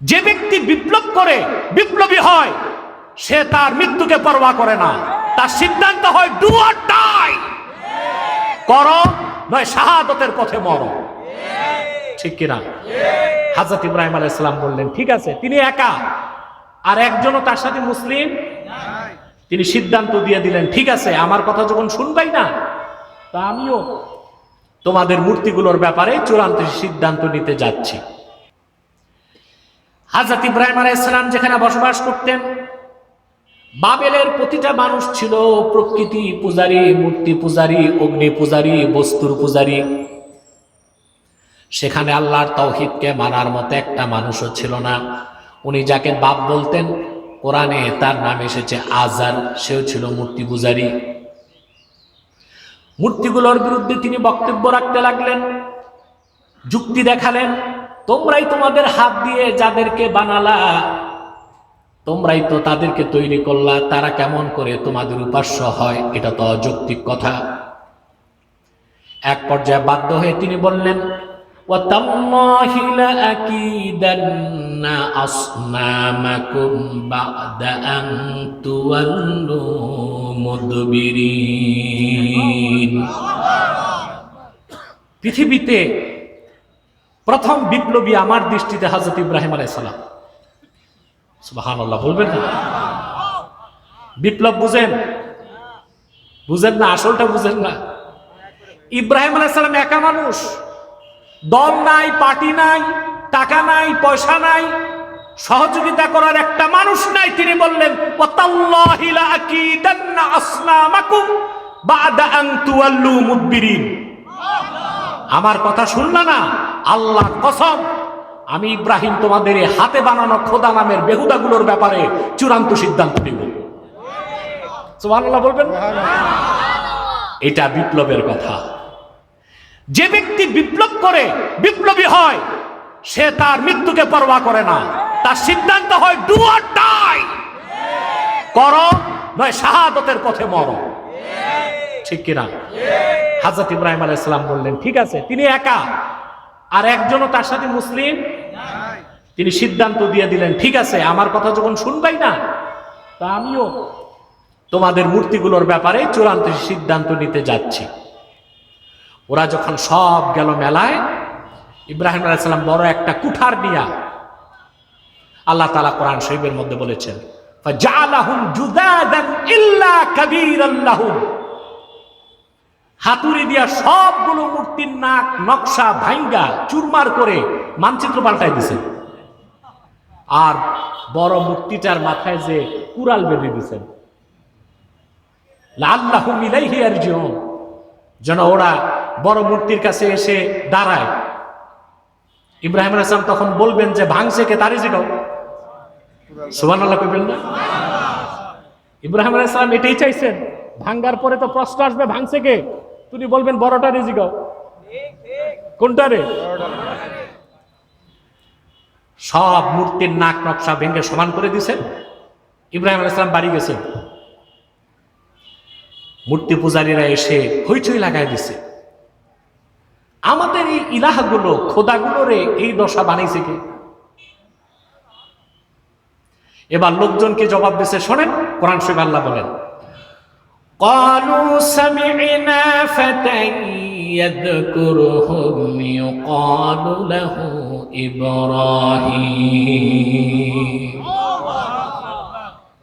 যে ব্যক্তি বিপ্লব করে বিপ্লবী হয়, সে তার মৃত্যুকে পরোয়া করে না। তার সিদ্ধান্ত হয় ডু অর ডাই, করো নয় শাহাদতের পথে মরো। ঠিক কিনা? হযরত ইব্রাহিম আলাইহিস সালাম বললেন ঠিক আছে, তিনি একা, আর একজনও তার সাথে মুসলিম। তিনি সিদ্ধান্ত দিয়ে দিলেন ঠিক আছে, আমার কথা যখন শুনবাই না, তা আমিও তোমাদের মূর্তিগুলোর ব্যাপারে চূড়ান্ত সিদ্ধান্ত নিতে যাচ্ছি। হযরত ইব্রাহিম আলাইহিস সালাম যেখানে বসবাস করতেন, বাবেলের প্রতিটা মানুষ ছিল প্রকৃতি পূজারী, মূর্তি পূজারী, অগ্নি পূজারী, বস্তুর পূজারী। সেখানে আল্লাহর তাওহীদকে মানার মতো একটা মানুষও ছিল না। উনি যাকে বাপ বলতেন, কোরআনে তার নাম এসেছে আজার, সেও ছিল মূর্তি পূজারী। মূর্তিগুলোর বিরুদ্ধে তিনি বক্তব্য রাখতে লাগলেন, যুক্তি দেখালেন, তোমরাই তোমাদের হাত দিয়ে যাদেরকে বানালা, তোমরাই তো তাদেরকে তৈরি করলা, তারা কেমন করে তোমাদের উপাস্য হয়? এটা তো অযৌক্তিক কথা। এক পর্যায়ে বাধ্য হয়ে তিনি বললেন, ওয়াতাল্লাহি লাআকিদান্না আসনামাকুম বা'দা আন তুওয়াল্লু মুদবিরিন। পৃথিবীতে প্রথম বিপ্লবী আমার দৃষ্টিতে হযরত ইব্রাহিম আলাইহিস সালাম। সুবহানাল্লাহ বলবেন না? বিপ্লব বুঝেন? বুঝেন না? আসলটা বুঝেন না? ইব্রাহিম আলাইহিস সালাম একা মানুষ, দল নাই, পার্টি নাই, টাকা নাই, পয়সা নাই, সহযোগিতা করার একটা মানুষ নাই। তিনি বললেন ওয়াতাল্লাহি লাআকিদান্না আসনামাকুম বা'দা আন তুওয়াল্লু মুদবিরিন। আমার কথা শুনলা না? আল্লাহর কসম, আমি ইব্রাহিম তোমাদের এই হাতে বানানো খোদা নামের বেহুদাগুলোর ব্যাপারে চূড়ান্ত সিদ্ধান্ত নেব। সুবহানাল্লাহ বলবেন? এটা বিপ্লবের কথা। যে ব্যক্তি বিপ্লব করে বিপ্লবী হয়, সে তার মৃত্যুকে পরোয়া করে না। তার সিদ্ধান্ত হয় ডু অর ডাই, করো নয় শাহাদতের পথে মরো। ঠিক কিনা? হযরত ইব্রাহিম আলাইহিস সালাম বললেন ঠিক আছে, তিনি একা, আর একজনও তার সাথে মুসলিম। তিনি সিদ্ধান্ত দিয়ে দিলেন ঠিক আছে, আমার কথা যখন শুনবাই না, তা আমিও তোমাদের মূর্তিগুলোর ব্যাপারে চূড়ান্ত সিদ্ধান্ত নিতে যাচ্ছি। ওরা যখন সব গেল মেলায়, ইব্রাহিম আলাইহিস সালাম বড় একটা কুঠার নিয়া, আল্লাহ তাআলা কোরআন শরীফের মধ্যে বলেছেন ফাজআলাহুম জুদাদান ইল্লা কাবীরান লাহুম, হাতুড়ি দিয়া সবগুলো মূর্তির নাক নকশা ভাঙ্গা চুরমার করে মানচিত্র পাল্টাই দিছেন, আর বড় মূর্তিটার মাথায় যে কুড়াল বেঁধে দিছেন, লাআল্লাহুম ইলাইহি ইয়ারজিউন, যেন ওরা বড় মূর্তির কাছে এসে দাঁড়ায়। ইব্রাহিম আলাইহিস সালাম তখন বলবেন যে ভাঙছে কে, তারই জিগাও। সুবহানাল্লাহ কইবেন না? ইব্রাহিম আলাইহিস সালাম এটাই চাইছেন। ভাঙ্গার পরে তো প্রশ্ন আসবে ভাঙছে কে, তুমি বলবেন বড়টারে জিগাও। কোনটা রে? সব মূর্তির নাক নকশা ভেঙে সমান করে দিয়েছেন। ইব্রাহিম আলাইহিস সালাম বাড়ি গেছেন, মূর্তি পূজারীরা এসে হইচই লাগাই দিছে, আমাদের এই ইলাহগুলো খোদাগুলোরে এই দশা বানাইছে কে? এবার লোকজনকে জবাব দিছে, শোনেন কোরআন শরীফে আল্লাহ বলেন ক্বালু সামি'না ফাতান ইয়াযকুরুহুম ইউক্বালু লাহু ইব্রাহিম।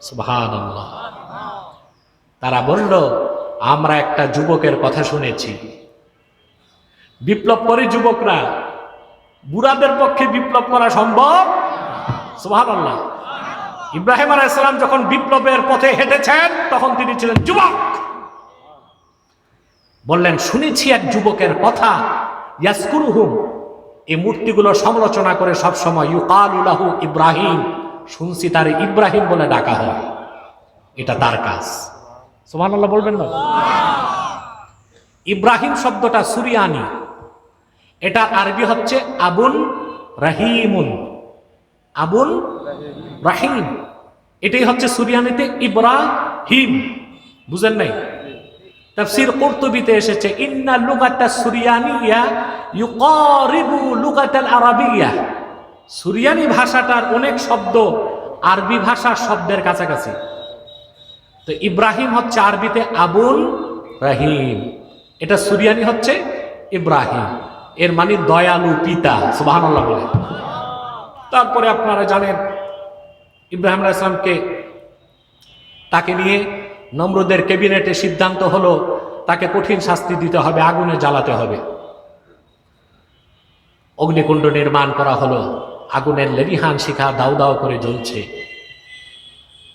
সুবহানাল্লাহ। তারা বলল আমরা একটা যুবকের কথা শুনেছি। বিপ্লব করে যুবকরা, বুড়াদের পক্ষে বিপ্লব করা সম্ভব? সুবহানাল্লাহ। ইব্রাহিম আলাইহিস সালাম যখন বিপ্লবের পথে হেঁটেছেন, তখন তিনি ছিলেন যুবক। বললেন শুনেছি এক যুবকের কথা, ইয়াজকুরুহুম, এই মূর্তিগুলো সমালোচনা করে সব সময় ইউকালু লাহু ইব্রাহিম, শুনছি তার ইব্রাহিম বলে ডাকা হয়, এটা তার কাজ। সুবহানাল্লাহ বলবেন না? ইব্রাহিম শব্দটা সুরিয়ানি, এটা আরবি হচ্ছে আবুন রাহিমুন, আবুন রাহিম, এটাই হচ্ছে সুরিয়ানিতে ইব্রাহিম। বুঝেন নাই? তাফসীর কুরতুবিতে এসেছে ইন্না লুগাতাস সুরিয়ানিয়া ইউকারিবু লুগাতাল আরাবিয়া, সুরিয়ানি ভাষাটার অনেক শব্দ আরবি ভাষার শব্দের কাছাকাছি। তো ইব্রাহিম হচ্ছে আরবিতে আবুল রাহিম, এটা সুরিয়ানি হচ্ছে ইব্রাহিম, এর মানে দয়ালু পিতা। সুবহানাল্লাহ বলে। তারপরে আপনারা জানেন ইব্রাহিম আলাইহিস সালামকে তাকে নিয়ে নমরুদের ক্যাবিনেটে সিদ্ধান্ত হলো তাকে কঠিন শাস্তি দিতে হবে, আগুনে জ্বালাতে হবে। অগ্নিকুণ্ড নির্মাণ করা হলো, আগুনের লেলিহান শিখা দাউ দাউ করে জ্বলছে।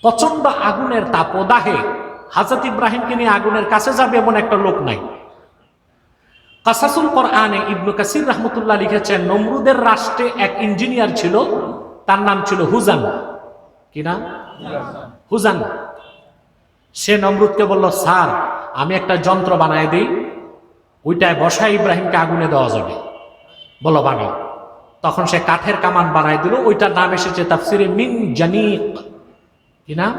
প্রচন্ড আগুনের তাপদাহে হযরত ইব্রাহিমকে নিয়ে আগুনের কাছে যাবে এমন একটা লোক নাই। কাসাসুল কোরআনে ইবনে কাসির রাহমাতুল্লাহ লিখেছেন, নমরুদের রাষ্ট্রে এক ইঞ্জিনিয়ার ছিল, তার নাম ছিল হুজান। কি নাম? হুজান। সে নমরুদকে বলল, স্যার আমি একটা যন্ত্র বানায় দিই, ওইটায় বসায় ইব্রাহিমকে আগুনে দেওয়া যাবে। বলো বানাও। তখন সে কাঠের কামান বানায় দিল, ওইটার নাম এসেছে তাফসিরে মিন জানিক। কি নাম?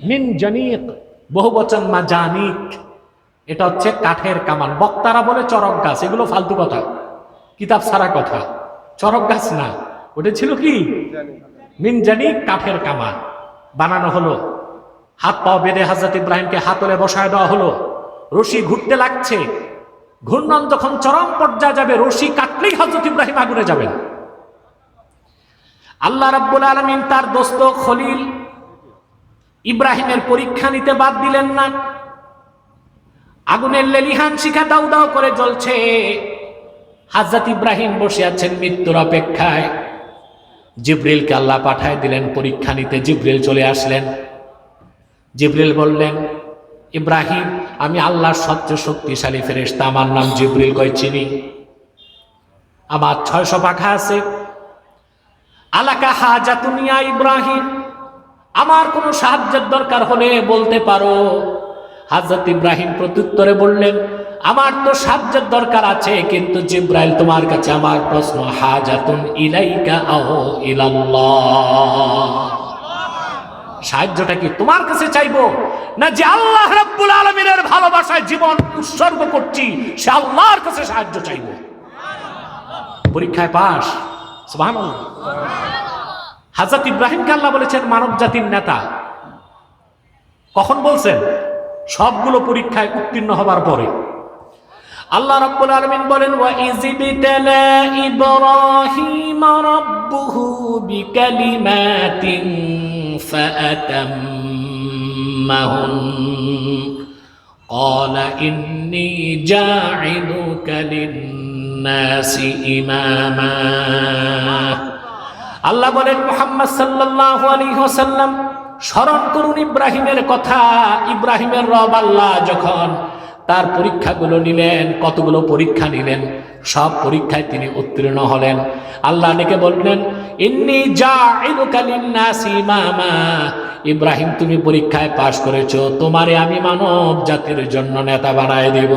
মিন জানিক, বহুবচন মাজানিক। এটা হচ্ছে কাঠের কামান। বক্তারা বলে চরক গাছ, এগুলো ফালতু কথা, কিতাব ছাড়া কথা। চরক গাছ না, ওটা ছিল কি মিন জানিক, কাঠের কামান বানানো হলো। হাত পাও বেঁধে হযরত ইব্রাহিমকে হাতলে বসায় দেওয়া হলো। রশি ঘুরতে লাগছে, ঘূর্ণন যখন চরম পর্যায়ে যাবে, রশি কাটলেই হযরত ইব্রাহিম আগুনে যাবেন। আল্লাহ রাব্বুল আলামিন তার দোস্ত খলিল ইব্রাহিমের পরীক্ষা নিতে বাদ দিলেন না। আগুনের লেলিহান শিখা দাউ দাউ করে জ্বলছে, হযরত ইব্রাহিম বসে আছেন মৃত্যুর অপেক্ষায়। জিবরিলকে আল্লাহ পাঠায় দিলেন পরীক্ষা নিতে। জিবরিল চলে আসলেন। জিবরিল বললেন, ইব্রাহিম আমি আল্লাহর সবচেয়ে শক্তিশালী ফেরেশতা, আমার নাম জিবরিল, কয় চিনি, আমার 600 পাখা আছে। আলাকা হাজাতুন ইয়া ইব্রাহিম, আমার কোনো সাহায্যের দরকার হলে বলতে পারো। হযরত ইব্রাহিম প্রত্যুত্তরে বললেন, আমার তো সাহায্যের দরকার আছে, কিন্তু জিবরাইল তোমার কাছে আমার প্রশ্ন, হাজাতুন ইলাইকা আও ইলাল্লাহ, সাহায্যটা কি তোমার কাছে চাইবো না যে আল্লাহ রাব্বুল আলামিনের ভালোবাসায় জীবন উৎসর্গ করছি সে আল্লাহর কাছে সাহায্য চাইবো? পরীক্ষায় পাস। সুবহানাল্লাহ। হযরত ইব্রাহিমকে আল্লাহ বলেছেন মানব জাতির নেতা। কখন বলছেন? সবগুলো পরীক্ষায় উত্তীর্ণ হবার পরে। আল্লাহ রাব্বুল আলামিন বলেন, ওয়া ইযবিতালা ইব্রাহিম রাব্বুহু বিকালিমাতিন ফাআতাম্মাহুন ক্বালা ইন্নী জাঈলুকা লিন-নাসি ইমামা। আল্লাহ বলেন, মুহাম্মদ সাল্লাল্লাহু আলাইহি ওয়াসাল্লাম স্মরণ করুন ইব্রাহিমের কথা। ইব্রাহিমের রব আল্লাহ যখন তার পরীক্ষাগুলো নিলেন, কতগুলো পরীক্ষা নিলেন, সব পরীক্ষায় তিনি উত্তীর্ণ হলেন। আল্লাহ ডেকে বললেন, ইন্নী জাঈলুকা লিন-নাসি ইমামা, ইব্রাহিম তুমি পরীক্ষায় পাশ করেছো, তোমারে আমি মানব জাতির জন্য নেতা বানায় দেব।